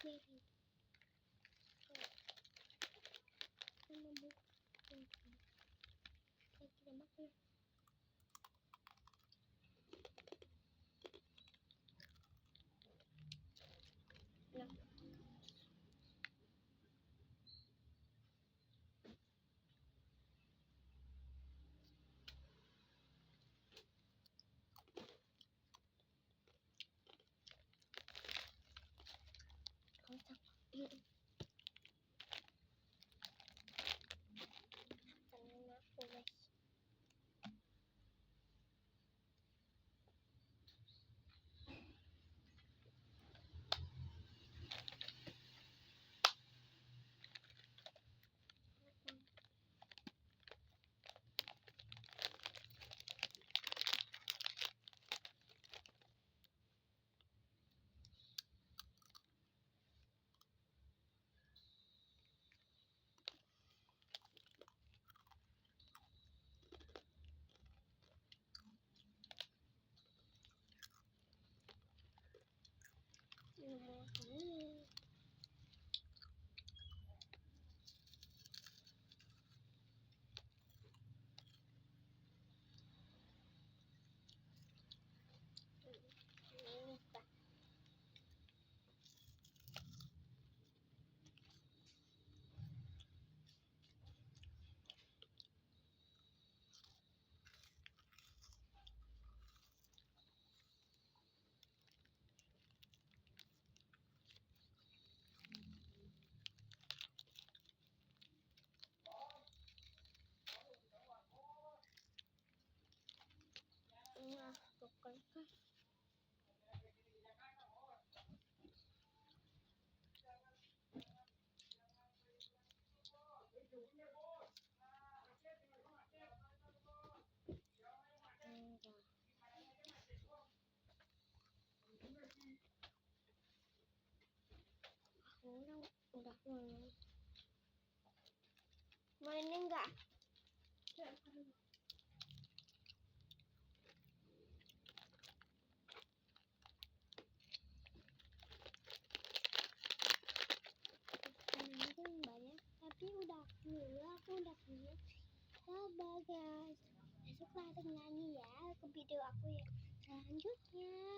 Mary. Sama bu. Saya kira makan. Nah. Kocak. Tangan aku guys. Nomor ini. Nah, tukar kan. Orang udah mulai. Mainin enggak? Kemarin banyak, tapi aku udah punya. Sabar guys, besok langsung nyanyi ya ke video aku ya selanjutnya.